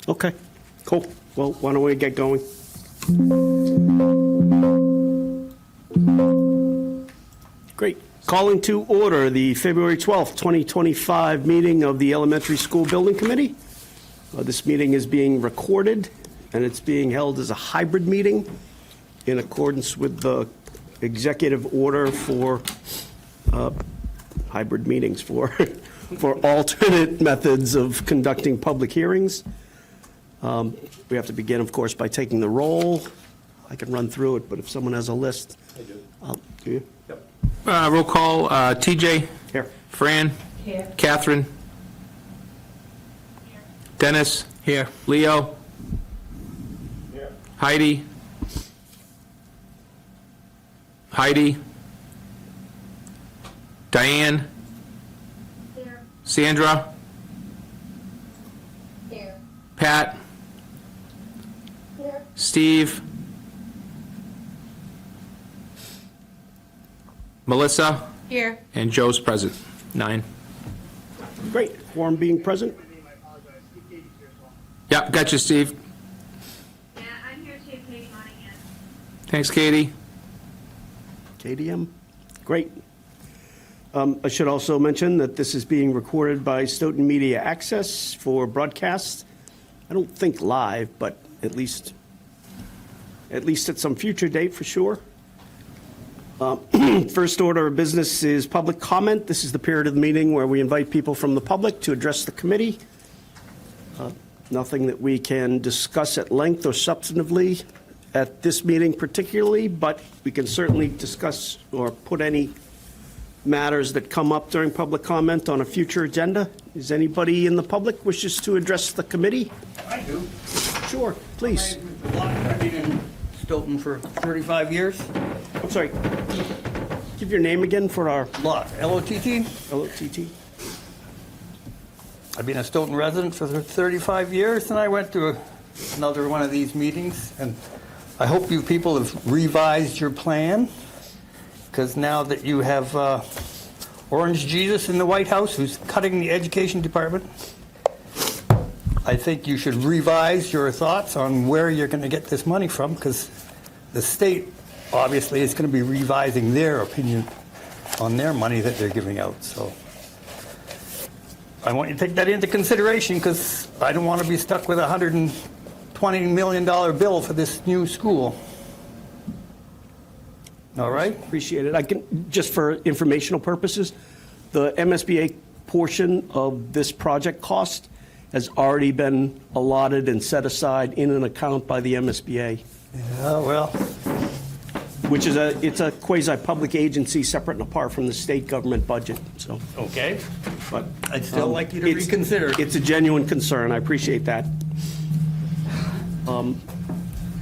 Okay, cool. Well, why don't we get going? Great. Calling to order the February 12th, 2025 meeting of the Elementary School Building Committee. This meeting is being recorded, and it's being held as a hybrid meeting in accordance with the executive order for hybrid meetings for alternate methods of conducting public hearings. We have to begin, of course, by taking the roll. I can run through it, but if someone has a list. I do. Do you? Yep. Roll call, TJ. Here. Fran. Here. Catherine. Here. Dennis. Here. Leo. Here. Heidi. Heidi. Diane. Here. Sandra. Here. Pat. Here. Steve. Melissa. Here. And Joe's present. 9. Great. Quorum being present. Yep, gotcha, Steve. Yeah, I'm here too, Katie Monahan. Thanks, Katie. KDM. Great. I should also mention that this is being recorded by Stoughton Media Access for broadcast. I don't think live, but at least at some future date for sure. First order of business is public comment. This is the period of the meeting where we invite people from the public to address the committee. Nothing that we can discuss at length or substantively at this meeting particularly, but we can certainly discuss or put any matters that come up during public comment on a future agenda. Is anybody in the public wishes to address the committee? I do. Sure, please. I've been in Stoughton for 35 years. I'm sorry. Give your name again for our Lot, L-O-T-T. LOTT. I've been a Stoughton resident for 35 years, and I went to another one of these meetings, and I hope you people have revised your plan, because now that you have Orange Jesus in the White House, who's cutting the education department, I think you should revise your thoughts on where you're going to get this money from, because the state obviously is going to be revising their opinion on their money that they're giving out. So I want you to take that into consideration, because I don't want to be stuck with a $120 million bill for this new school. All right? Appreciate it. I can, just for informational purposes, the MSBA portion of this project cost has already been allotted and set aside in an account by the MSBA, Yeah, well, which is it's a quasi-public agency separate and apart from the state government budget, so. okay. But I'd still like you to it's- reconsider. It's a genuine concern. I appreciate that.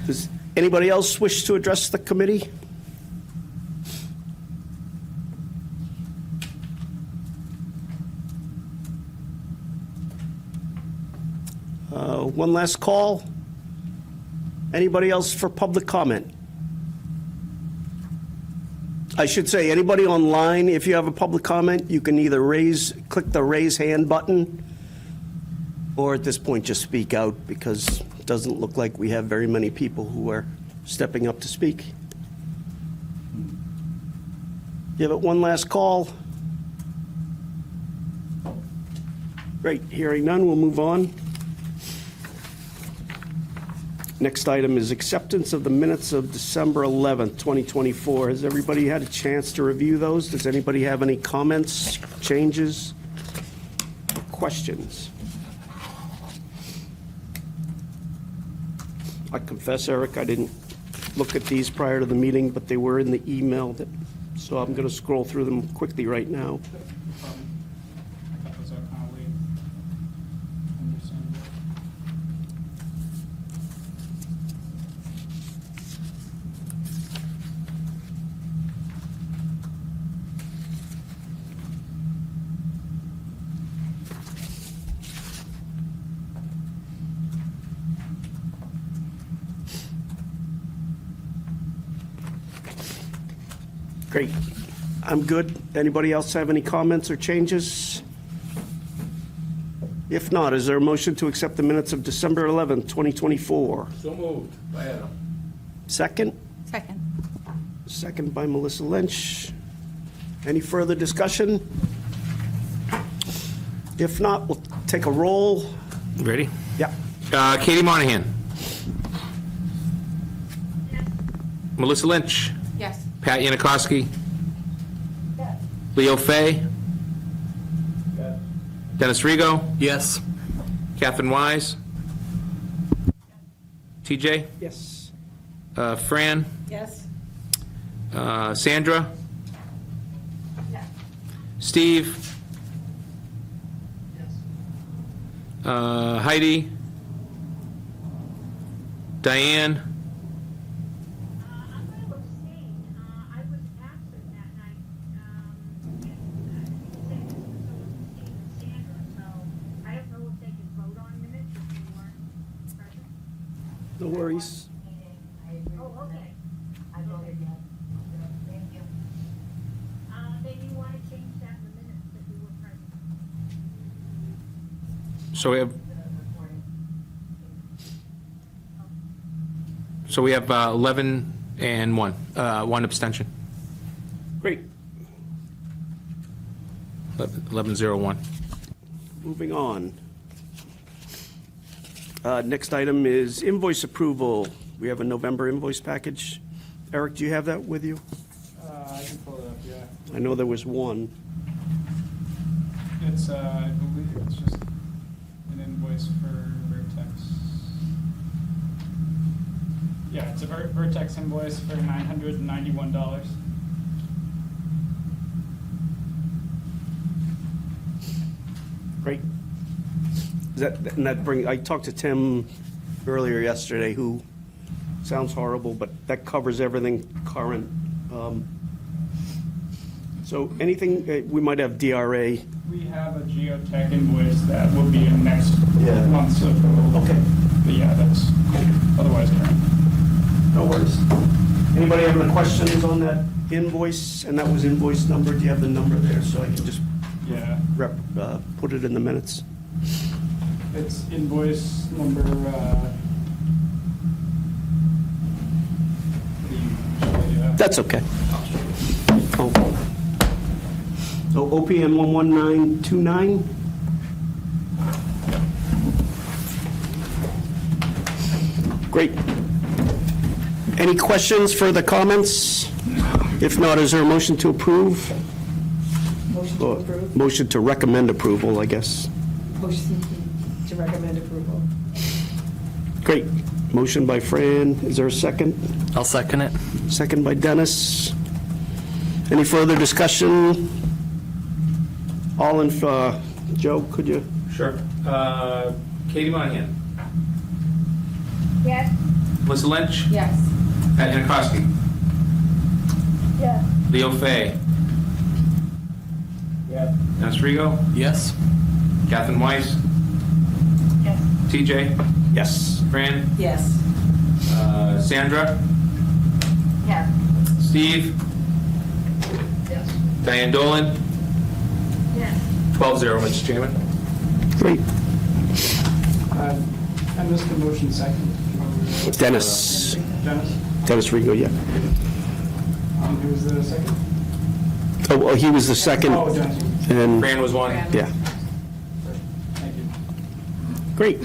Does anybody else wish to address the committee? One last call. Anybody else for public comment? I should say, anybody online, if you have a public comment, you can either click the raise hand button, or at this point, just speak out, because it doesn't look like we have very many people who are stepping up to speak. Give it one last call. Great, hearing none, we'll move on. Next item is acceptance of the minutes of December 11th, 2024. Has everybody had a chance to review those? Does anybody have any comments, changes, or questions? I confess, Eric, I didn't look at these prior to the meeting, but they were in the email, so I'm going to scroll through them quickly right now. That was our colleague. Understandable. Great. I'm good. Anybody else have any comments or changes? If not, is there a motion to accept the minutes of December 11th, 2024? So moved. By Adam. Second? Second. Second by Melissa Lynch. Any further discussion? If not, we'll take a roll. Ready? Yeah. Katie Monahan. Yes. Melissa Lynch. Yes. Pat Yanakowski. Yes. Leo Fay. Dennis Rigo. Yes. Catherine Wise. TJ. Yes. Fran. Yes. Sandra. Yes. Steve. Heidi. Diane. I'm going to abstain. I was absent that night. Steve and Sandra, so I don't know if they can vote on minutes if they weren't present. No worries. Oh, okay. I voted yes. Thank you. Maybe you want to change that in the minutes that you were present. So we have, The recording. so we have 11 and 1. 1 abstention. Great. 11-0-1. Moving on. Next item is invoice approval. We have a November invoice package. Eric, do you have that with you? I can pull it up, yeah. I know there was one. It's, I believe it's just an invoice for Vertex. Yeah, it's a Vertex invoice for $991. Great. Is that, and that bring, I talked to Tim earlier yesterday, who sounds horrible, but that covers everything current. So anything, we might have DRA. We have a geotech invoice that will be in next Yeah. month's approval. Okay. But yeah, that's otherwise current. No worries. Anybody have any questions on that invoice? And that was invoice number. Do you have the number there so I can just Yeah, put it in the minutes? it's invoice number, That's okay. Oh. So OPN 11929? Great. Any questions, further comments? If not, is there a motion to approve? Motion to approve. Motion to recommend approval, I guess. Motion to recommend approval. Great. Motion by Fran. Is there a second? I'll second it. Second by Dennis. Any further discussion? All in, Joe, could you? Sure. Katie Monahan. Yes. Melissa Lynch. Yes. Pat Yanakowski. Yes. Leo Fay. Yeah. Dennis Rigo. Yes. Catherine Weiss. Yes. TJ. Yes. Fran. Yes. Sandra. Yes. Steve. Yes. Diane Dolan. Yes. 12-0, Mr. Chairman. Great. I missed the motion second. Dennis. Dennis, Dennis Rigo, yeah. who was the second? Oh, he was the second. Oh, Dennis. And, Fran was 1. yeah, Thank you. great.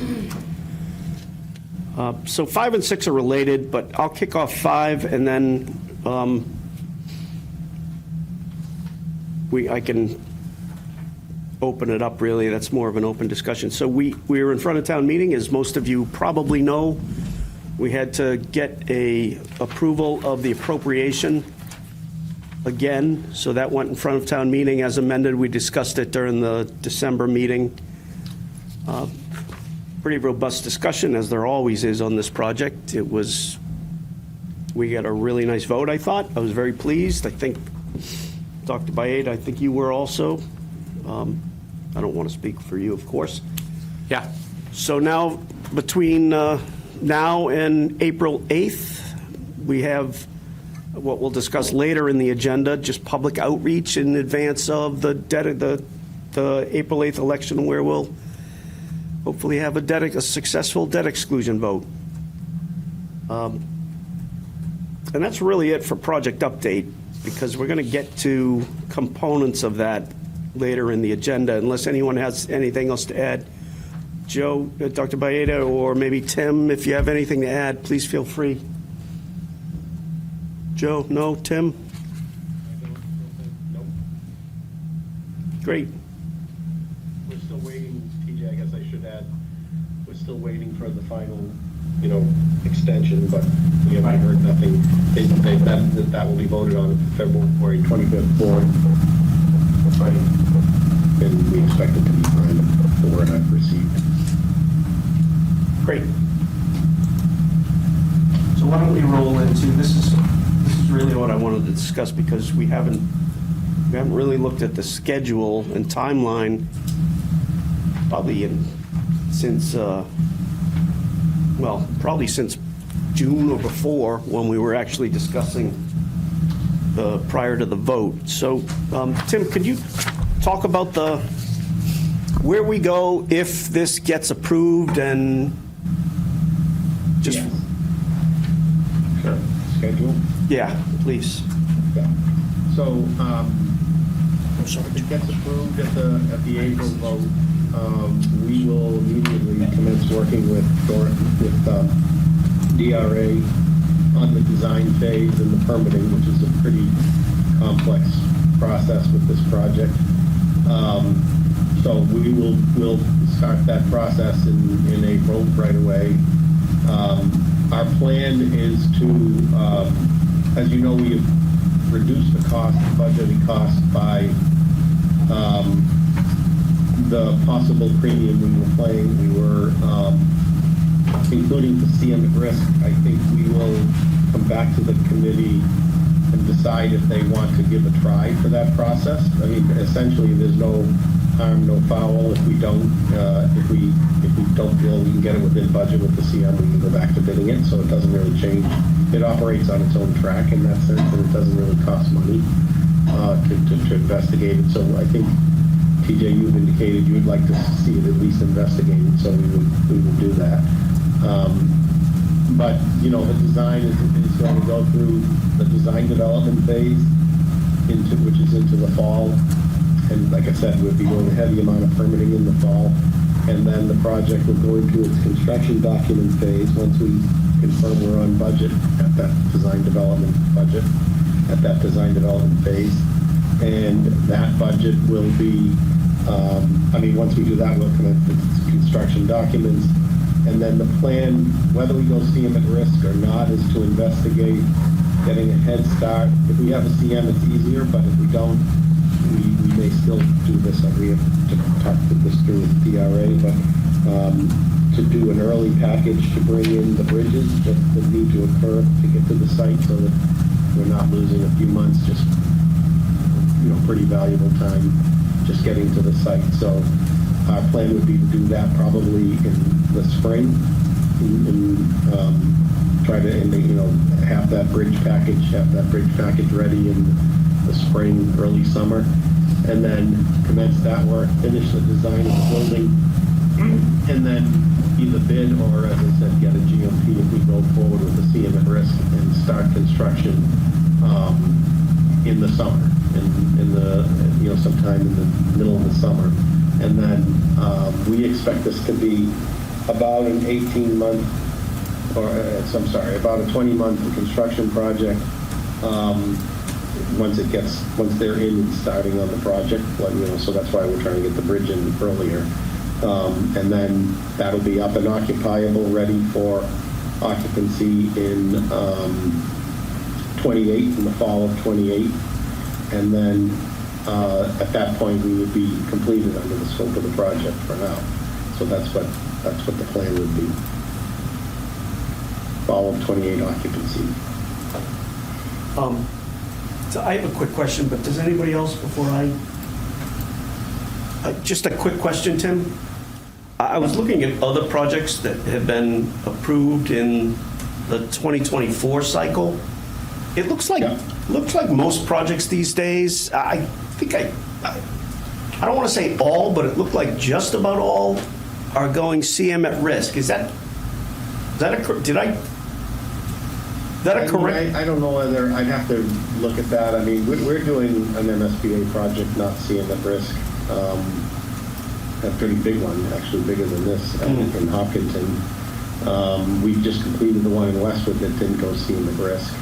So 5 and 6 are related, but I'll kick off 5 and then I can open it up, really. That's more of an open discussion. So we were in front of town meeting, as most of you probably know. We had to get a approval of the appropriation again, so that went in front of town meeting as amended. We discussed it during the December meeting. Pretty robust discussion, as there always is on this project. We got a really nice vote, I thought. I was very pleased. I think, Dr. Bayed, I think you were also. I don't want to speak for you, of course. Yeah. So now, between now and April 8th, we have what we'll discuss later in the agenda, just public outreach in advance of the April 8th election, where we'll hopefully have a successful debt exclusion vote. And that's really it for project update, because we're going to get to components of that later in the agenda, unless anyone has anything else to add. Joe, Dr. Baeta, or maybe Tim, if you have anything to add, please feel free. Joe, no? Tim? Nope. Great. We're still waiting, TJ, I guess I should add, we're still waiting for the final, extension, but we haven't heard nothing. That will be voted on at the February 25th board. Right. And we expect it to be signed, the word I've received. Great. So why don't we roll into, this is really what I wanted to discuss, because we haven't really looked at the schedule and timeline probably since June or before, when we were actually discussing prior to the vote. So, Tim, could you talk about where we go if this gets approved, and just, Yes. Sure. Schedule? yeah, please. Yeah. So, if it gets approved at the April vote, we will immediately commence working with DRA on the design phase and the permitting, which is a pretty complex process with this project. So we'll start that process in April right away. Our plan is to, as you know, we have reduced the budgeted cost by the possible premium we were paying. We were including the CM at risk. I think we will come back to the committee and decide if they want to give a try for that process. I mean, essentially, there's no harm, no foul. If we don't feel we can get it within budget with the CM, we can go back to bidding it. So it doesn't really change. It operates on its own track in that sense, and it doesn't really cost money to investigate it. So I think, TJ, you've indicated you would like to see it at least investigated, so we would do that. But the design is going to go through the design development phase, which is into the fall. And like I said, we'll be doing a heavy amount of permitting in the fall. And then the project will go into its construction document phase once we confirm we're on budget at that design development phase. And that budget will be, once we do that, we'll commence the construction documents. And then the plan, whether we go CM at risk or not, is to investigate getting a head start. If we have a CM, it's easier, but if we don't, we may still do this. We have to talk this through with DRA, but to do an early package to bring in the bridges that need to occur to get to the site, so that we're not losing a few months, just pretty valuable time just getting to the site. So our plan would be to do that probably in the spring, and try to have that bridge package ready in the spring, early summer, and then commence that work, finish the design of the building, and then either bid or, as I said, get a GMP if we go forward with the CM at risk and start construction in the summer, sometime in the middle of the summer. And then we expect this to be about an 18-month, about a 20-month construction project. Once they're in and starting on the project, so that's why we're trying to get the bridge in earlier. And then that'll be up and occupiable, ready for occupancy in 28, in the fall of 28. And then at that point, we would be completed under the scope of the project for now. So that's what the plan would be. Fall of 28 occupancy. So I have a quick question, but does anybody else, before just a quick question, Tim? I was looking at other projects that have been approved in the 2024 cycle. It looks like most projects these days, I think I don't want to say all, but it looked like just about all are going CM at risk. Is that a, did I, is that a correct? I don't know whether, I'd have to look at that. I mean, we're doing an MSBA project, not CM at risk. A pretty big one, actually bigger than this, in Hopkinton. We just completed the one in Westwood that didn't go CM at risk.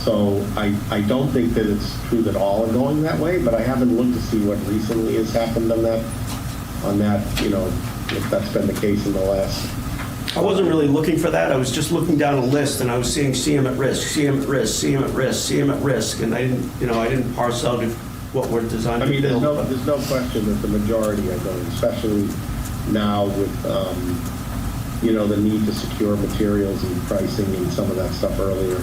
So I don't think that it's true that all are going that way, but I haven't looked to see what recently has happened on that, if that's been the case in the last. I wasn't really looking for that. I was just looking down a list and I was seeing CM at risk, CM at risk, CM at risk, CM at risk, and I didn't parse out what we're designed I to mean, there's build. no question that the majority are going, especially now with, the need to secure materials and pricing and some of that stuff earlier.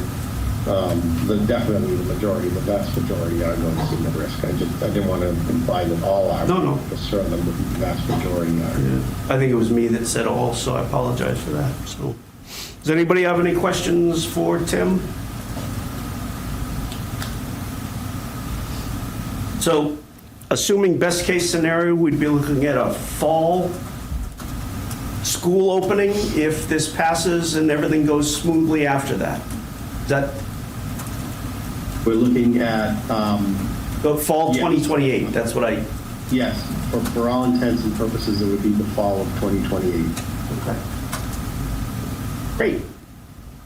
Definitely the majority, the vast majority are going to see the risk. I didn't want to imply that all are. No. But certainly the vast majority are. Yeah. I think it was me that said all, so I apologize for that. So, does anybody have any questions for Tim? So, assuming best case scenario, we'd be looking at a fall school opening if this passes and everything goes smoothly after that. Is that We're looking at, the fall Yes. 2028? That's what I. yes, for all intents and purposes, it would be the fall of 2028. Okay. Great.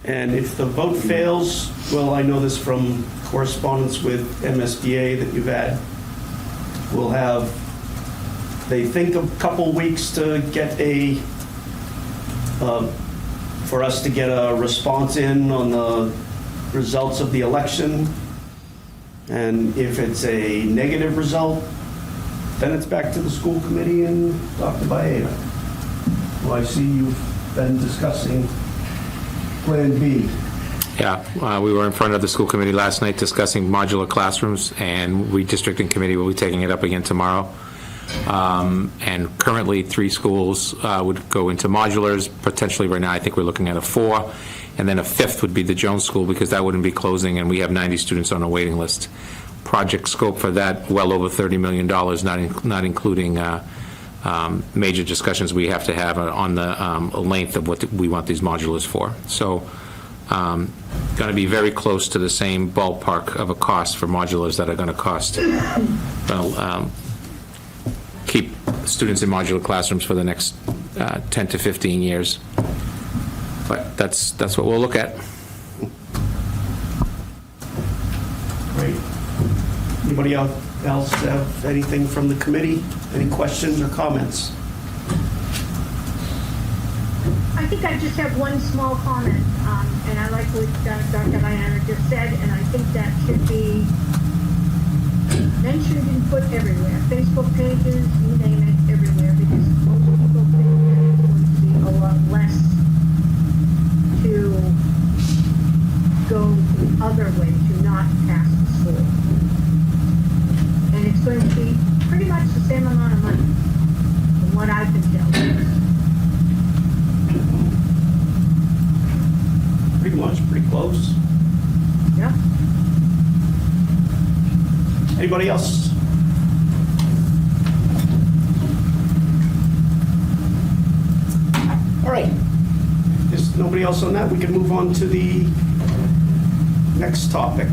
And if the vote fails, well, I know this from correspondence with MSBA that you've had, we'll have, they think a couple weeks to get for us to get a response in on the results of the election. And if it's a negative result, then it's back to the school committee and Dr. Baeta. Well, I see you've been discussing Plan B. Yeah, we were in front of the school committee last night discussing modular classrooms, and redistricting committee will be taking it up again tomorrow. And currently, 3 schools would go into modulars. Potentially, right now, I think we're looking at a 4. And then a 5th would be the Jones School, because that wouldn't be closing, and we have 90 students on a waiting list. Project scope for that, well over $30 million, not including major discussions we have to have on the length of what we want these modulars for. So, going to be very close to the same ballpark of a cost for modulars that are going to cost, keep students in modular classrooms for the next 10 to 15 years. But that's what we'll look at. Great. Anybody else have anything from the committee? Any questions or comments? I think I just have one small comment, and I like what Dr. Diana just said, and I think that should be mentioned and put everywhere. Facebook pages, you name it, everywhere, because most people think that it's going to be a lot less to go the other way, to not pass the school. And it's going to be pretty much the same amount of money, from what I've been told. Pretty much, pretty close. Yeah. Anybody else? All right. There's nobody else on that. We can move on to the next topic.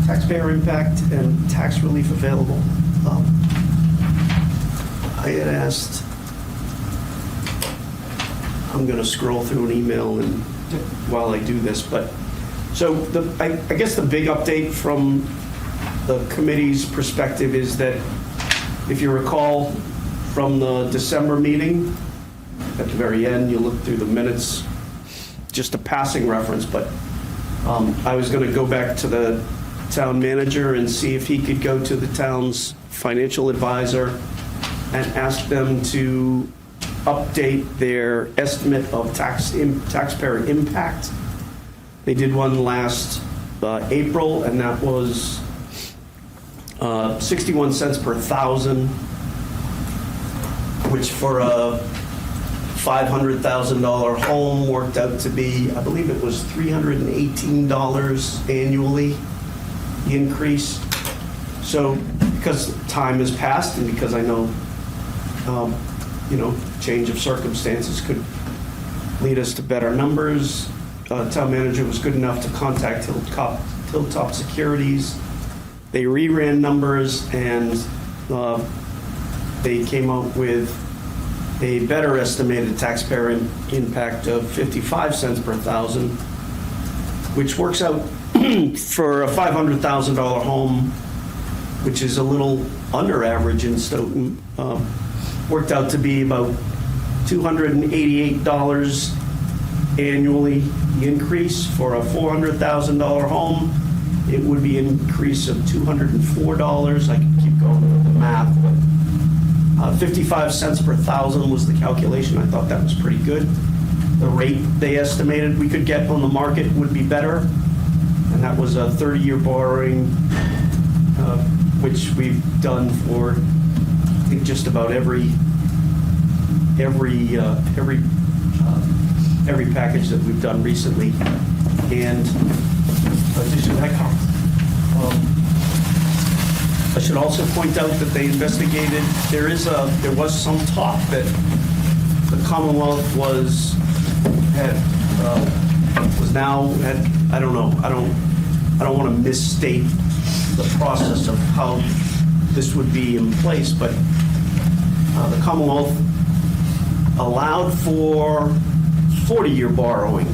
Taxpayer impact and tax relief available. I had asked, I'm going to scroll through an email and while I do this, but so I guess the big update from the committee's perspective is that if you recall from the December meeting, at the very end, you look through the minutes, just a passing reference, but I was going to go back to the town manager and see if he could go to the town's financial advisor and ask them to update their estimate of taxpayer impact. They did one last April, and that was 61 cents per thousand, which for a $500,000 home worked out to be, I believe it was $318 annually, the increase. So because time has passed and because I know change of circumstances could lead us to better numbers. Town manager was good enough to contact Hilltop Securities. They reran numbers, and they came up with a better estimated taxpayer impact of 55 cents per thousand, which works out for a $500,000 home, which is a little under average in Stoughton, worked out to be about $288 annually increase. For a $400,000 home, it would be an increase of $204. I can keep going with the math, but 55 cents per thousand was the calculation. I thought that was pretty good. The rate they estimated we could get on the market would be better, and that was a 30-year borrowing, which we've done for, I think, just about every package that we've done recently. And addition to that, I should also point out that they investigated. There was some talk that the Commonwealth I don't know. I don't want to misstate the process of how this would be in place, but the Commonwealth allowed for 40-year borrowing,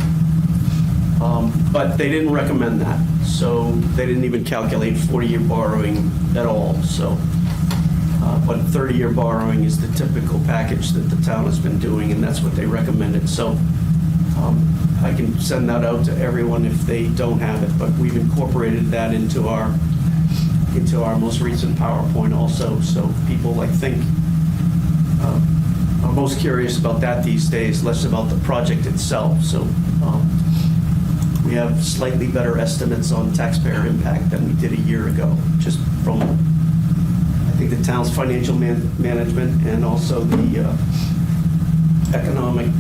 but they didn't recommend that. So they didn't even calculate 40-year borrowing at all. So, but 30-year borrowing is the typical package that the town has been doing, and that's what they recommended. So I can send that out to everyone if they don't have it, but we've incorporated that into our most recent PowerPoint also. So people, I think, are most curious about that these days, less about the project itself. So we have slightly better estimates on taxpayer impact than we did a year ago, just from, I think, the town's financial management and also the economic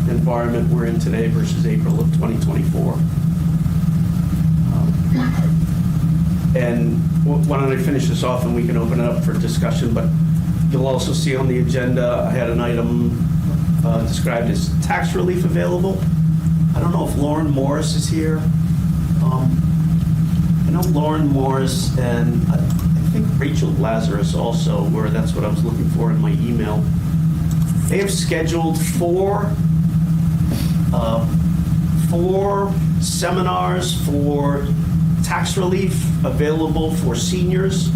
environment we're in today versus April of 2024. And why don't I finish this off and we can open it up for discussion, but you'll also see on the agenda, I had an item described as tax relief available. I don't know if Lauren Morris is here. I know Lauren Morris and I think Rachel Lazarus also were. That's what I was looking for in my email. They have scheduled four seminars for tax relief available for seniors.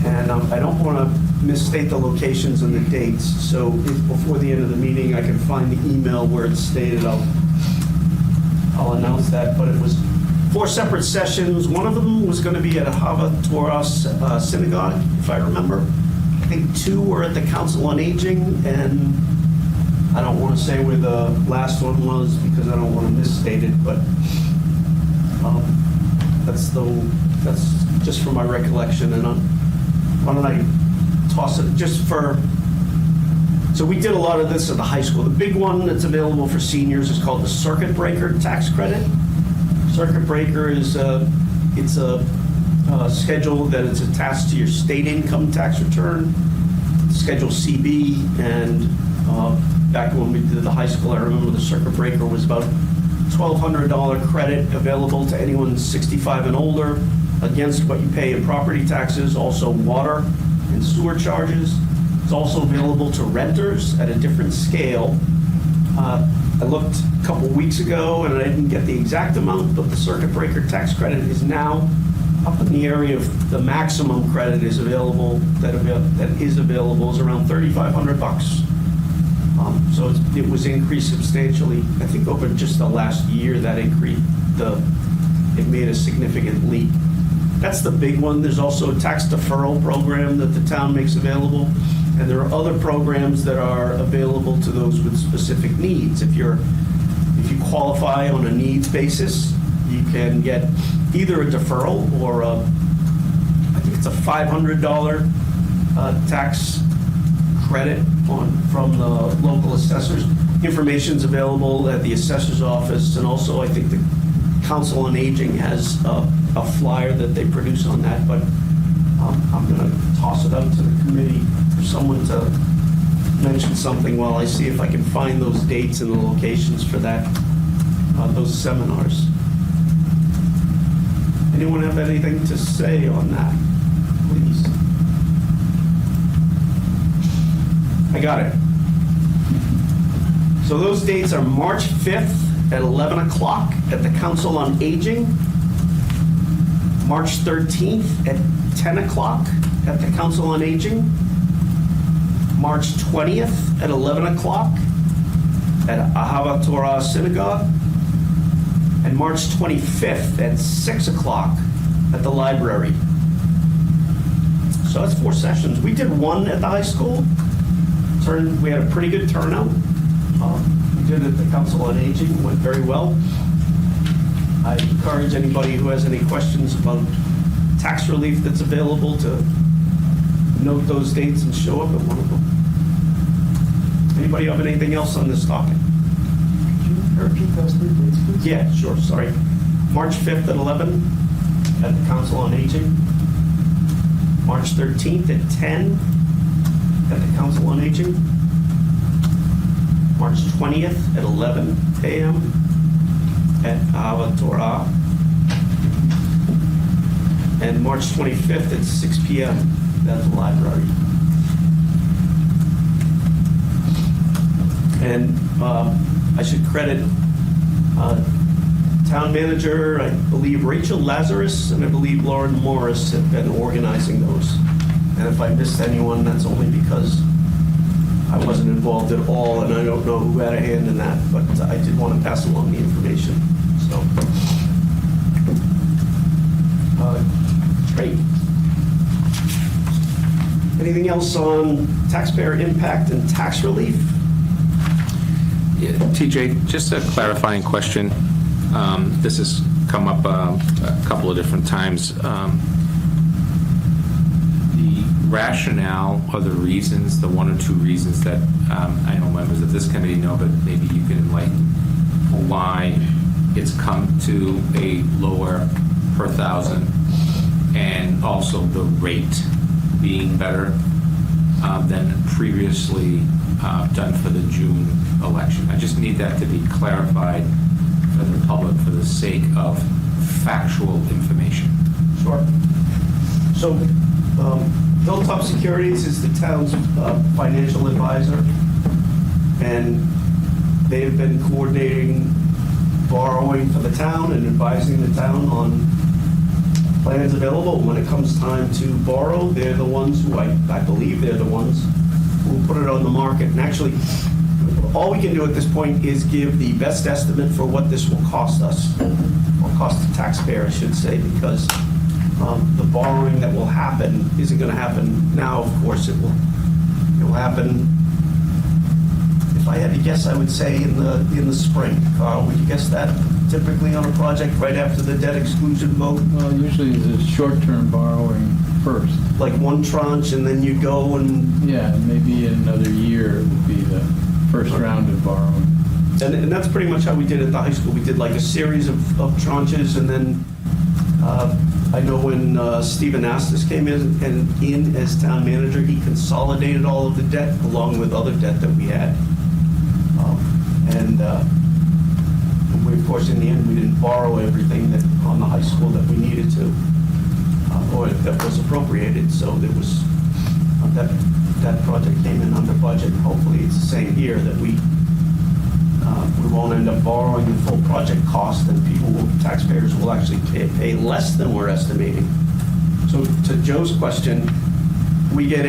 And I don't want to misstate the locations and the dates, so if before the end of the meeting I can find the email where it's stated, I'll announce that. But it was 4 separate sessions. One of them was going to be at a Hava Torah synagogue, if I remember. I think 2 were at the Council on Aging, and I don't want to say where the last one was because I don't want to misstate it, but that's just from my recollection. And why don't I toss it just for, so we did a lot of this at the high school. The big one that's available for seniors is called the Circuit Breaker Tax Credit. Circuit Breaker is it's a schedule that is attached to your state income tax return, Schedule CB, and back when we did the high school, I remember the Circuit Breaker was about $1,200 credit available to anyone 65 and older against what you pay in property taxes, also water and sewer charges. It's also available to renters at a different scale. I looked a couple weeks ago and I didn't get the exact amount, but the Circuit Breaker tax credit is now up in the area of the maximum credit is available, that is available is around $3,500. So it was increased substantially. I think over just the last year that increased, it made a significant leap. That's the big one. There's also a tax deferral program that the town makes available, and there are other programs that are available to those with specific needs. If you qualify on a needs basis, you can get either a deferral or I think it's a $500 tax credit from the local assessors. Information's available at the assessor's office, and also I think the Council on Aging has a flyer that they produce on that. But I'm going to toss it out to the committee for someone to mention something while I see if I can find those dates and the locations for that, those seminars. Anyone have anything to say on that? Please. I got it. So those dates are March 5th at 11 o'clock at the Council on Aging, March 13th at 10 o'clock at the Council on Aging, March 20th at 11 o'clock at Ahava Torah Synagogue, and March 25th at 6 o'clock at the library. So that's 4 sessions. We did one at the high school. We had a pretty good turnout. We did it at the Council on Aging. It went very well. I encourage anybody who has any questions about tax relief that's available to note those dates and show up at one of them. Anybody have anything else on this topic? Could you repeat those 3 dates, please? Yeah, sure, sorry. March 5th at 11 at the Council on Aging. March 13th at 10 at the Council on Aging. March 20th at 11 a.m. at Ahava Torah. And March 25th at 6 p.m. at the library. And I should credit town manager, I believe Rachel Lazarus, and I believe Lauren Morris have been organizing those. And if I missed anyone, that's only because I wasn't involved at all, and I don't know who had a hand in that, but I did want to pass along the information. So, great. Anything else on taxpayer impact and tax relief? Yeah, TJ, just a clarifying question. This has come up a couple of different times. The rationale or the reasons, the 1 or 2 reasons that I know members of this committee know, but maybe you can enlighten why it's come to a lower per thousand, and also the rate being better than previously done for the June election. I just need that to be clarified for the public for the sake of factual information. Sure. So, Hilltop Securities is the town's financial advisor, and they've been coordinating borrowing for the town and advising the town on plans available. When it comes time to borrow, they're the ones who, I believe they're the ones who put it on the market. And actually, all we can do at this point is give the best estimate for what this will cost us, or cost the taxpayer, I should say, because the borrowing that will happen isn't going to happen now. Of course, it will happen. If I had to guess, I would say in the spring. Carl, would you guess that? Typically on a project right after the debt exclusion vote? Well, usually the short-term borrowing first. Like one tranche, and then you go and... Yeah, maybe in another year would be the first round of borrowing. And that's pretty much how we did it at the high school. We did like a series of tranches, and then I know when Stephen Astis came in as town manager, he consolidated all of the debt along with other debt that we had. We, of course, in the end, we didn't borrow everything that on the high school that we needed to, or that was appropriated. So there was that project came in under budget. Hopefully, it's the same here, that we won't end up borrowing the full project cost, and taxpayers will actually pay less than we're estimating. So to Joe's question, we get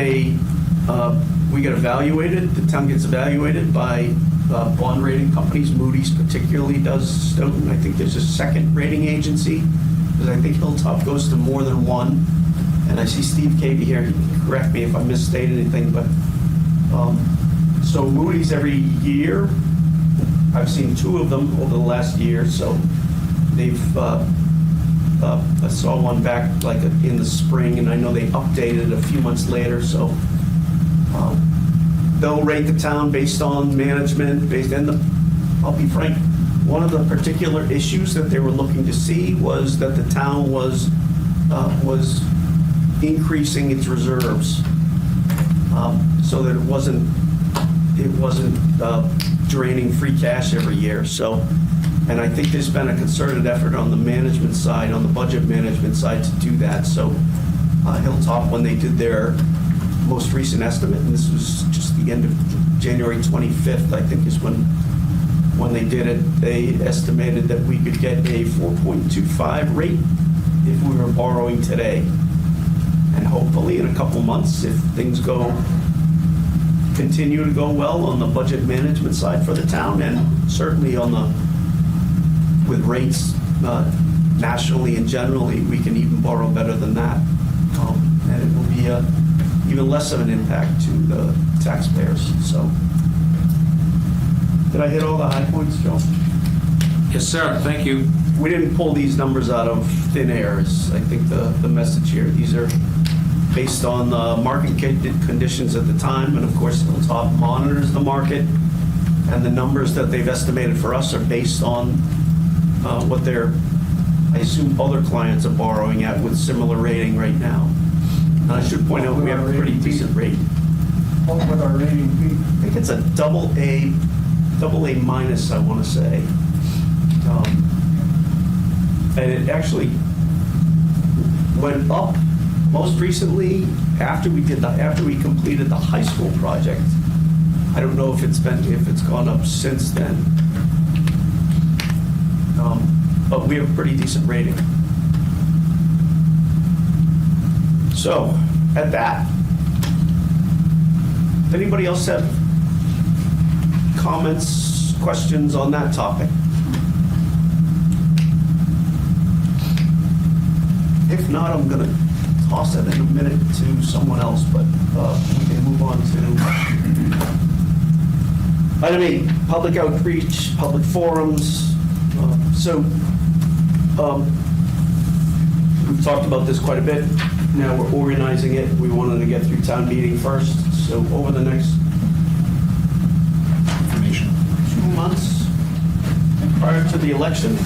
evaluated. The town gets evaluated by bond rating companies. Moody's particularly does Stoughton. I think there's a second rating agency, because I think Hilltop goes to more than one. And I see Steve Cavey here. He can correct me if I misstate anything, but so Moody's every year, I've seen 2 of them over the last year. So they've I saw one back like in the spring, and I know they updated a few months later. So they'll rate the town based on management, I'll be frank, one of the particular issues that they were looking to see was that the town was increasing its reserves so that it wasn't draining free cash every year. So, and I think there's been a concerted effort on the management side, on the budget management side, to do that. So Hilltop, when they did their most recent estimate, and this was just the end of January 25th, I think is when they did it, they estimated that we could get a 4.25 rate if we were borrowing today. And hopefully in a couple months, if things continue to go well on the budget management side for the town, and certainly with rates nationally and generally, we can even borrow better than that. And it will be even less of an impact to the taxpayers. So, did I hit all the high points, Joe? Yes, sir. Thank you. We didn't pull these numbers out of thin air, is I think the message here. These are based on the market conditions at the time, and of course, Hilltop monitors the market, and the numbers that they've estimated for us are based on what I assume other clients are borrowing at with similar rating right now. And I should point out, we have a pretty decent rate. What would our rating be? I think it's a double A minus, I want to say. And it actually went up most recently after we completed the high school project. I don't know if it's gone up since then. But we have a pretty decent rating. So, at that, does anybody else have comments, questions on that topic? If not, I'm going to toss it in a minute to someone else, but we can move on to item 8, public outreach, public forums. We've talked about this quite a bit. Now we're organizing it. We wanted to get through town meeting first. So over the next 2 months prior to the election,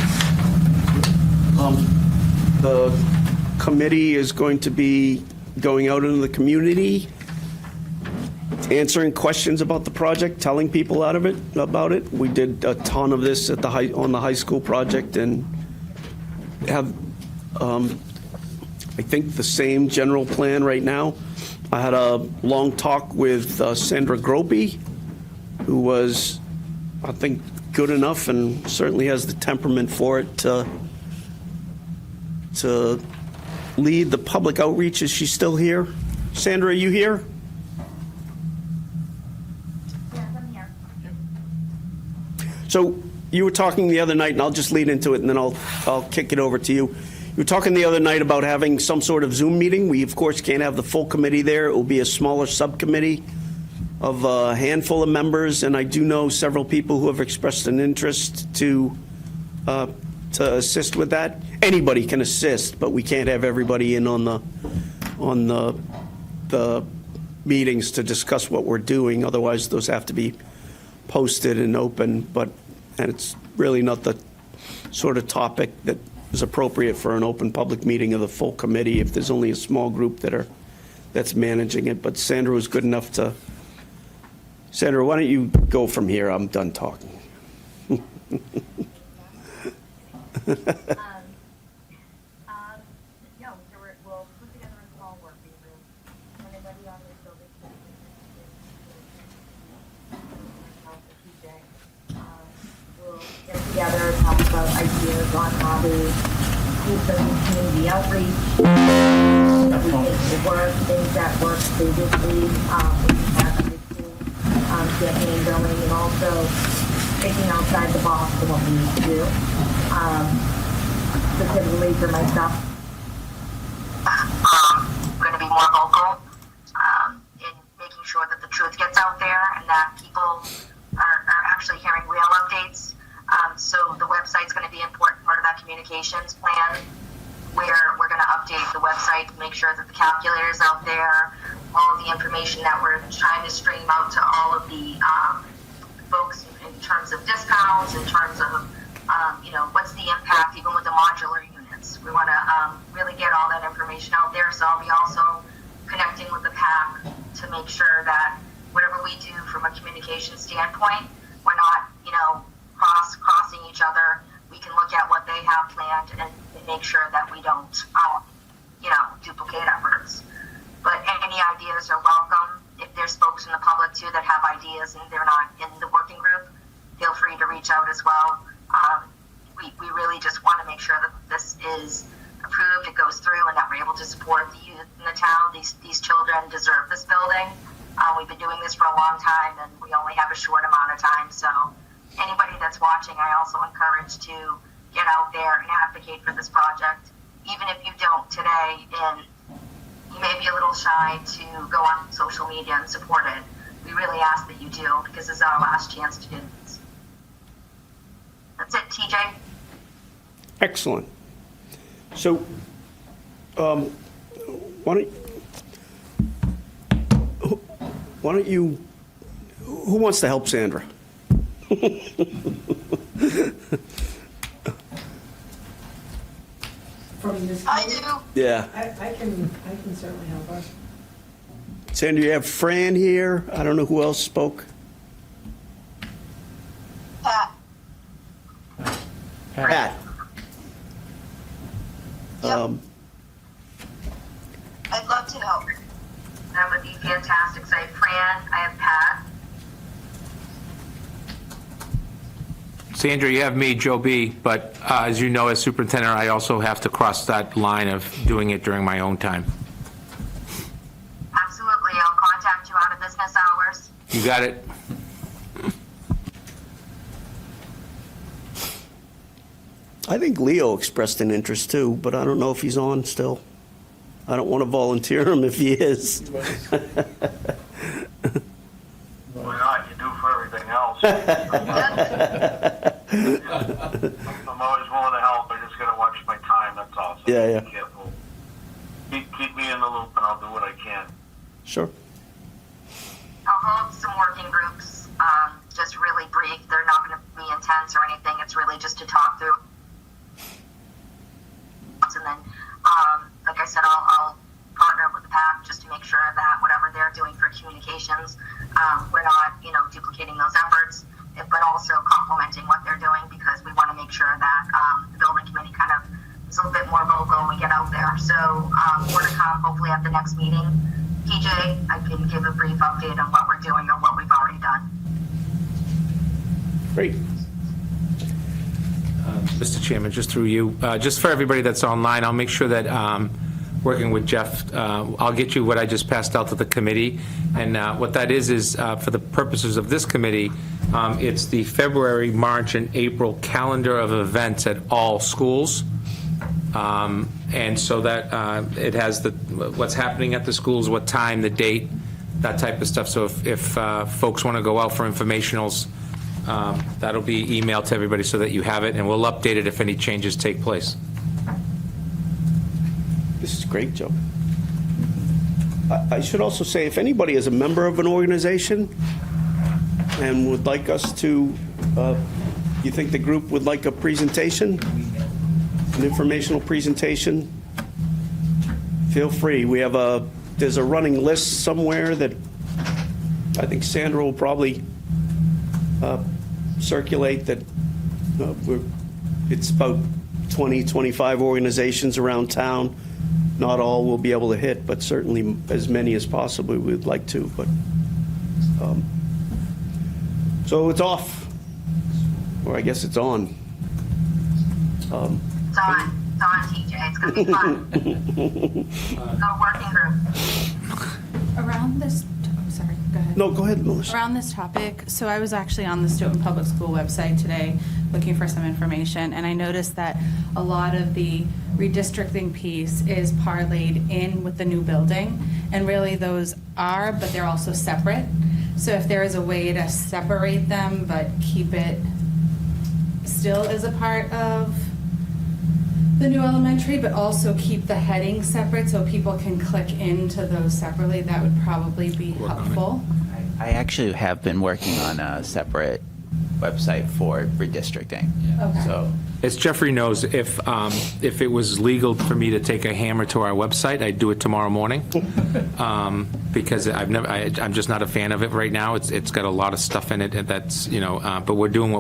the committee is going to be going out into the community, answering questions about the project, telling people about it. We did a ton of this on the high school project, and have I think the same general plan right now. I had a long talk with Sandra Gropey, who was, I think, good enough and certainly has the temperament for it to lead the public outreach. Is she still here? Sandra, are you here? Yes, I'm here. So you were talking the other night, and I'll just lead into it, and then I'll kick it over to you. You were talking the other night about having some sort of Zoom meeting. We, of course, can't have the full committee there. It will be a smaller subcommittee of a handful of members, and I do know several people who have expressed an interest to assist with that. Anybody can assist, but we can't have everybody in on the meetings to discuss what we're doing. Otherwise, those have to be posted and open, and it's really not the sort of topic that is appropriate for an open public meeting of the full committee if there's only a small group that's managing it. But Sandra was good enough to. Sandra, why don't you go from here? I'm done talking. No, so we'll put together a small working group. Anybody on this building Tuesday, we'll get together, talk about ideas on how to do some community outreach. We think will work, things that worked previously, we have a big school campaign going, and also thinking outside the box of what we need to do. Specifically for myself, going to be more vocal in making sure that the truth gets out there and that people are actually hearing real updates. So the website's going to be an important part of that communications plan, where we're going to update the website to make sure that the calculator's out there, all of the information that we're trying to stream out to all of the folks in terms of discounts, in terms of what's the impact even with the modular units. We want to really get all that information information out there. So I'll be also connecting with the PAC to make sure that whatever we do from a communication standpoint, we're not, crossing each other. We can look at what they have planned and make sure that we don't, duplicate efforts. But any ideas are welcome. If there's folks in the public too that have ideas and they're not in the working group, feel free to reach out as well. We really just want to make sure that this is approved, it goes through, and that we're able to support the youth in the town. These children deserve this building. We've been doing this for a long time, and we only have a short amount of time. So anybody that's watching, I also encourage to get out there and advocate for this project. Even if you don't today, and you may be a little shy to go on social media and support it, we really ask that you do, because this is our last chance to do this. That's it, TJ. Excellent. So, why don't you, who wants to help Sandra? From this. I do. Yeah. I can certainly help us. Sandra, you have Fran here. I don't know who else spoke. Pat. I'd love to help. That would be fantastic. So I have Fran, I have Pat. Sandra, you have me, Joe B., but as you know, as superintendent, I also have to cross that line of doing it during my own time. Absolutely. I'll contact you out of business hours. You got it? I think Leo expressed an interest too, but I don't know if he's on still. I don't want to volunteer him if he is. Why not? You do for everything else. I'm always willing to help. I just got to watch my time. That's all. So Yeah. Be careful. Keep me in the loop, and I'll do what I can. Sure. I'll hold some working groups, just really brief. They're not going to be intense or anything. It's really just to talk through. And then, like I said, I'll partner with the PAC just to make sure that whatever they're doing for communications, we're not, duplicating those efforts, but also complementing what they're doing, because we want to make sure that the building committee kind of is a little bit more vocal when we get out there. So more to come, hopefully at the next meeting. PJ, I can give a brief update on what we're doing or what we've already done. Great. Mr. Chairman, just through you, just for everybody that's online, I'll make sure that, working with Jeff, I'll get you what I just passed out to the committee. And what that is for the purposes of this committee, it's the February, March, and April calendar of events at all schools. And so that it has what's happening at the schools, what time, the date, that type of stuff. So if folks want to go out for informationals, that'll be emailed to everybody so that you have it, and we'll update it if any changes take place. This is great, Joe. I should also say, if anybody is a member of an organization and would like us to, you think the group would like a presentation, an informational presentation, feel free. There's a running list somewhere that I think Sandra will probably circulate, that it's about 20, 25 organizations around town. Not all will be able to hit, but certainly as many as possibly we'd like to. But so it's off, or I guess it's on. It's on, TJ. It's going to be fun. Go working group. Around this, sorry, go ahead. No, go ahead, Melissa. Around this topic, so I was actually on the Stoughton Public School website today looking for some information, and I noticed that a lot of the redistricting piece is parlayed in with the new building, and really those are, but they're also separate. So if there is a way to separate them but keep it still as a part of the new elementary, but also keep the heading separate so people can click into those separately, that would probably be Work on it. helpful. I actually have been working on a separate website for redistricting. Okay. So, As Jeffrey knows, if it was legal for me to take a hammer to our website, I'd do it tomorrow morning. Because I'm just not a fan of it right now. It's got a lot of stuff in it, and that's, but we're doing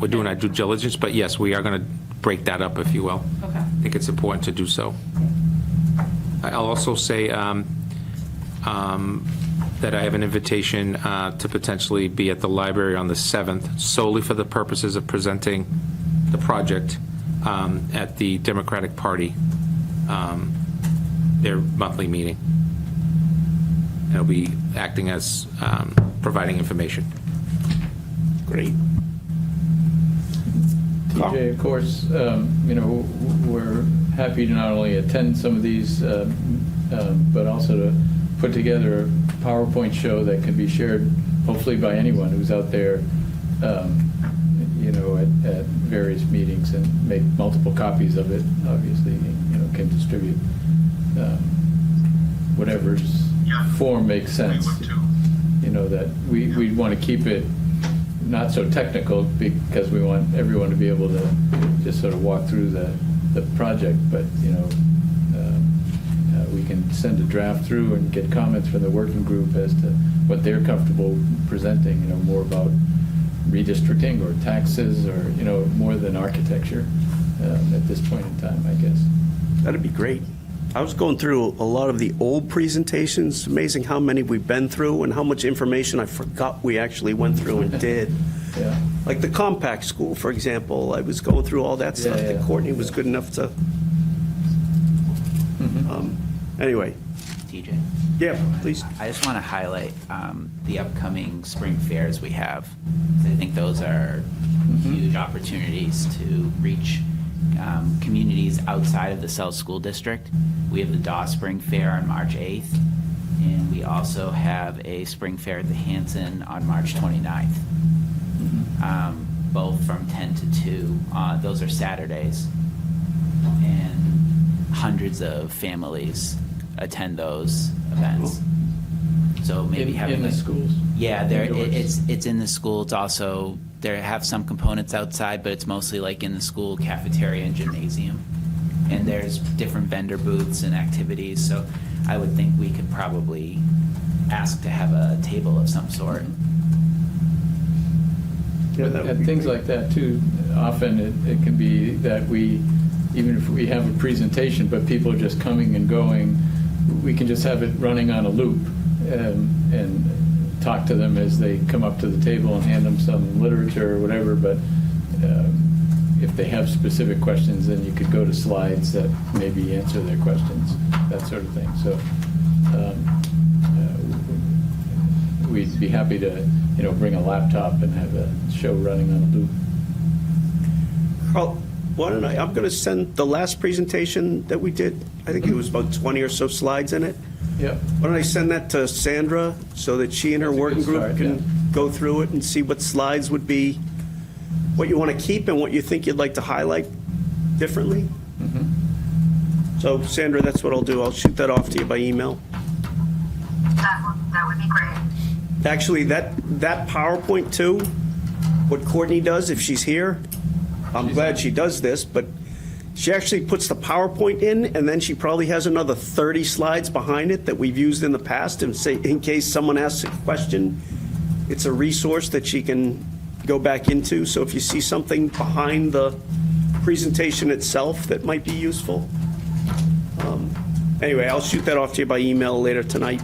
we're doing our due diligence. But yes, we are going to break that up, if you will. Okay. I think it's important to do so. I'll also say that I have an invitation to potentially be at the library on the 7th, solely for the purposes of presenting the project at the Democratic Party, their monthly meeting. And I'll be acting as providing information. Great. TJ, of course, we're happy to not only attend some of these, but also to put together a PowerPoint show that can be shared, hopefully by anyone who's out there, at various meetings, and make multiple copies of it. Obviously, can distribute whatever's form makes sense. That we want to keep it not so technical, because we want everyone to be able to just sort of walk through the project, but we can send a draft through and get comments from the working group as to what they're comfortable presenting, more about redistricting or taxes, or more than architecture at this point in time, I guess. That'd be great. I was going through a lot of the old presentations. Amazing how many we've been through and how much information I forgot we actually went through and did. Yeah. Like the compact school, for example. I was going through all that stuff that Courtney was good enough to. Anyway. TJ. Yeah, please. I just want to highlight the upcoming spring fairs we have. I think those are huge opportunities to reach communities outside of the South School District. We have the Daw Spring Fair on March 8th, and we also have a spring fair at the Hanson on March 29th. Both from 10 to 2. Those are Saturdays, and hundreds of families attend those events. So maybe having in the schools. Yeah, it's in the school. It's also there have some components outside, but it's mostly like in the school cafeteria and gymnasium. And there's different vendor booths and activities. So I would think we could probably ask to have a table of some sort. Yeah, that would And be things great. like that too, often it can be that even if we have a presentation, but people are just coming and going, we can just have it running on a loop, and talk to them as they come up to the table and hand them some literature or whatever. But if they have specific questions, then you could go to slides that maybe answer their questions, that sort of thing. So we'd be happy to bring a laptop and have a show running on a loop. Carl, why don't I'm going to send the last presentation that we did. I think it was about 20 or so slides in it. Yep. Why don't I send that to Sandra so that she and her That's a working good group start, can yeah. go through it and see what slides would be, what you want to keep and what you think you'd like to highlight differently? So Sandra, that's what I'll do. I'll shoot that off to you by email. That would be great. Actually, that PowerPoint too, what Courtney does if she's here, I'm glad she does this, but she actually puts the PowerPoint in, and then she probably has another 30 slides behind it that we've used in the past, and say, in case someone asks a question, it's a resource that she can go back into. So if you see something behind the presentation itself that might be useful. Anyway, I'll shoot that off to you by email later tonight.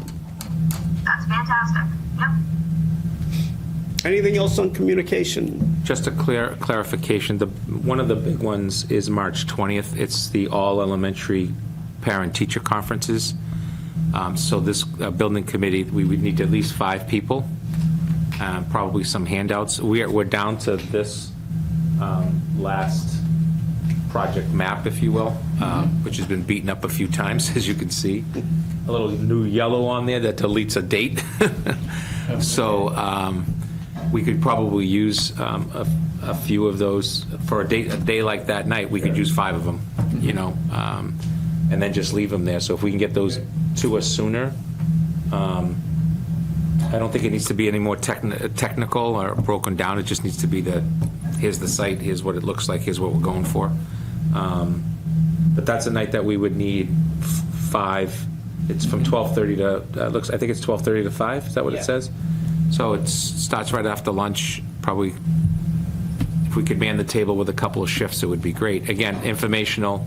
That's fantastic. Yep. Anything else on communication? Just a clarification, one of the big ones is March 20th. It's the all elementary parent-teacher conferences. So this building committee, we would need at least 5 people, probably some handouts. We're down to this last project map, if you will, which has been beaten up a few times, as you can see. A little new yellow on there that deletes a date. So we could probably use a few of those for a day like that night. We could use 5 of them, and then just leave them there. So if we can get those to us sooner, I don't think it needs to be any more technical or broken down. It just needs to be here's the site, here's what it looks like, here's what we're going for. But that's a night that we would need 5. It's from 12:30 to, I think it's 12:30 to 5, is that what it says? So it starts right after lunch, probably. If we could man the table with a couple of shifts, it would be great. Again, informational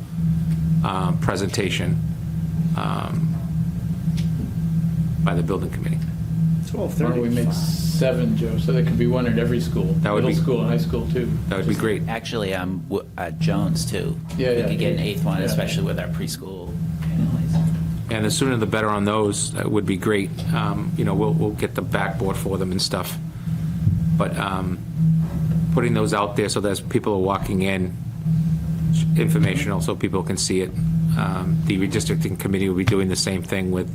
presentation by the building committee. 12:30. Why don't we make 7, Joe, so there could be one at every school? That would be- Middle school and high school, too. That would be great. Actually, Jones too. Yeah, We yeah. could get an 8th one, Yeah. especially with our preschool families. And the sooner the better on those, that would be great. We'll get the backboard for them and stuff. But putting those out there so that as people are walking in, informational, so people can see it. The redistricting committee will be doing the same thing with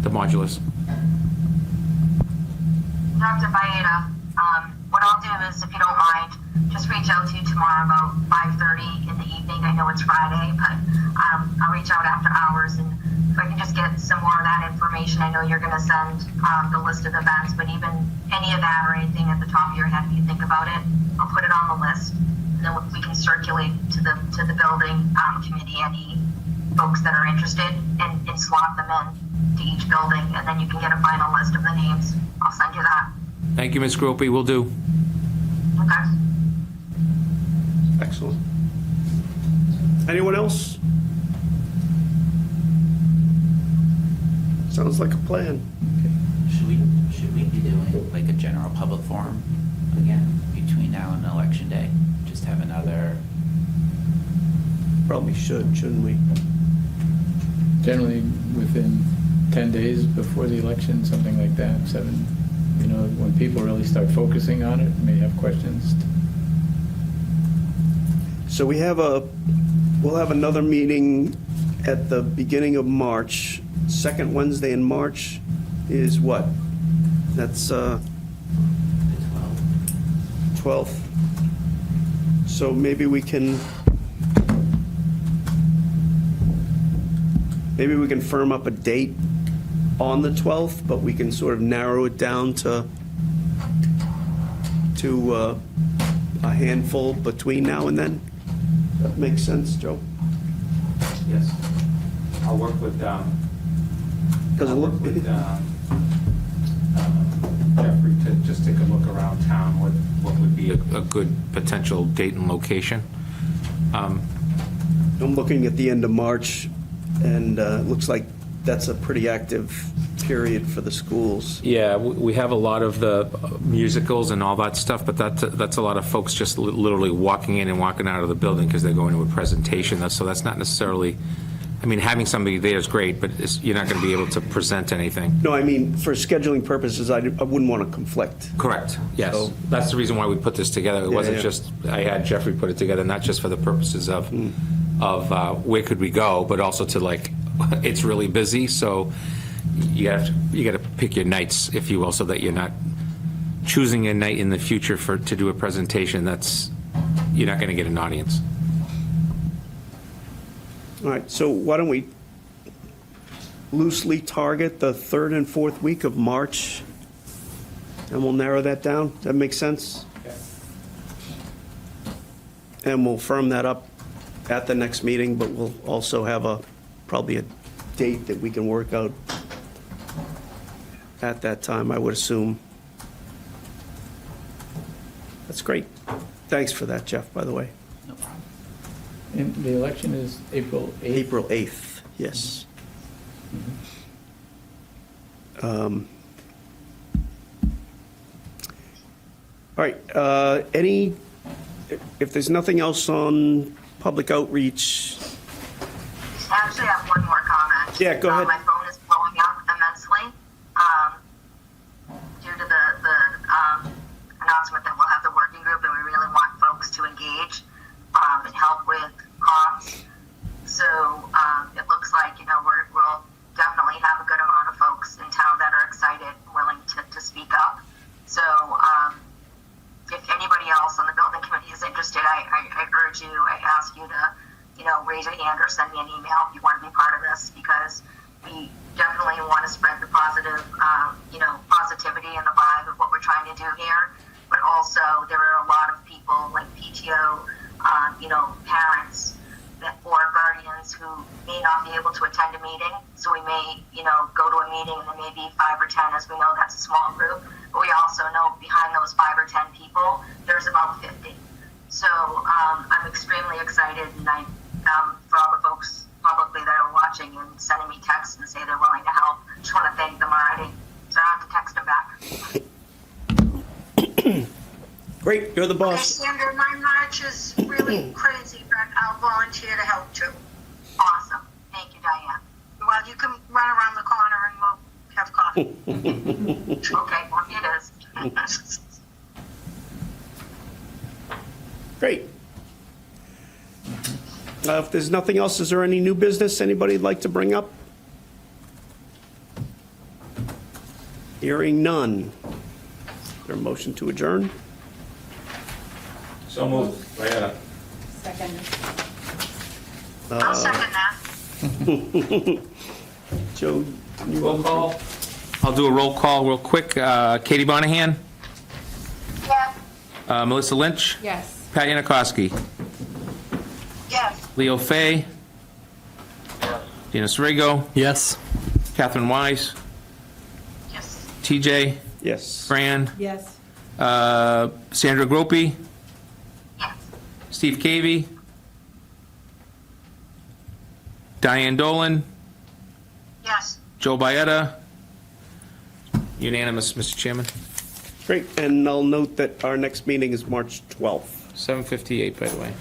the modulars. Dr. Baeta, what I'll do is, if you don't mind, just reach out to you tomorrow about 5:30 in the evening. I know it's Friday, but I'll reach out after hours, and if I can just get some more of that information. I know you're going to send the list of events, but even any of that or anything at the top of your head, if you think about it, I'll put it on the list, and then we can circulate to the building committee any folks that are interested, and slot them in to each building, and then you can get a final list of the names. I'll send you that. Thank you, Ms. Gropey, will do. Okay. Excellent. Anyone else? Sounds like a plan. Should we be doing like a general public forum again between now and election day? Just have another. Probably shouldn't we? Generally, within 10 days before the election, something like that, 7, when people really start focusing on it, may have questions. So we'll have another meeting at the beginning of March. Second Wednesday in March is what? That's 12th. So maybe we can firm up a date on the 12th, but we can sort of narrow it down to a handful between now and then. That makes sense, Joe? Yes. I'll work with Jeffrey to just take a look around town, what would be a good potential date and location. I'm looking at the end of March, and it looks like that's a pretty active period for the schools. Yeah, we have a lot of the musicals and all that stuff, but that's a lot of folks just literally walking in and walking out of the building because they're going to a presentation. So that's not necessarily, having somebody there is great, but you're not going to be able to present anything. No, I mean, for scheduling purposes, I wouldn't want to conflict. Correct, yes. So- That's the reason why we put this together. It wasn't yeah. just, I had Jeffrey put it together, not just for the purposes of where could we go, but also to it's really busy, so you got to pick your nights, if you will, so that you're not choosing a night in the future to do a presentation you're not going to get an audience. All right, so why don't we loosely target the 3rd and 4th week of March, and we'll narrow that down? Does that make sense? And we'll firm that up at the next meeting, but we'll also have probably a date that we can work out at that time, I would assume. That's great. Thanks for that, Jeff, by the way. No problem. And the election is April 8th? April 8th, yes. All right, if there's nothing else on public outreach, I actually have one more comment. Yeah, go ahead. My phone is blowing up immensely due to the announcement that we'll have the working group, and we really want folks to engage and help with comms. So it looks like we'll definitely have a good amount of folks in town that are excited and willing to speak up. So if anybody else on the building committee is interested, I urge you, I ask you to raise your hand or send me an email if you want to be part of this, because we definitely want to spread the positive, positivity and the vibe of what we're trying to do here. But also, there are a lot of people like PTO, parents or guardians who may not be able to attend a meeting. So we may, go to a meeting and there may be 5 or 10, as we know that's a small group. But we also know behind those 5 or 10 people, there's about 50. So I'm extremely excited, and for all the folks publicly that are watching and sending me texts and say they're willing to help, just want to thank them already. So I have to text them back. Great, you're the Okay, boss. Sandra, my March is really crazy, but I'll volunteer to help too. Awesome. Thank you, Diane. Well, you can run around the corner and we'll have coffee. Okay, well, it is. Great. If there's nothing else, is there any new business anybody'd like to bring up? Hearing none. Is there a motion to adjourn? So moved. Second. I'll second that. Joe? Roll call. I'll do a roll call real quick. Katie Monahan, Yes. Melissa Lynch, Yes. Pat Yanakowski, Yes. Leo Fay, Dina Srigo, Yes. Catherine Wise, Yes. TJ, Yes. Fran, Yes. Sandra Gropey, Yes. Steve Cavey, Diane Dolan, Yes. Joe Baeta. Unanimous, Mr. Chairman. Great, and I'll note that our next meeting is March 12th. 7:58, by the way.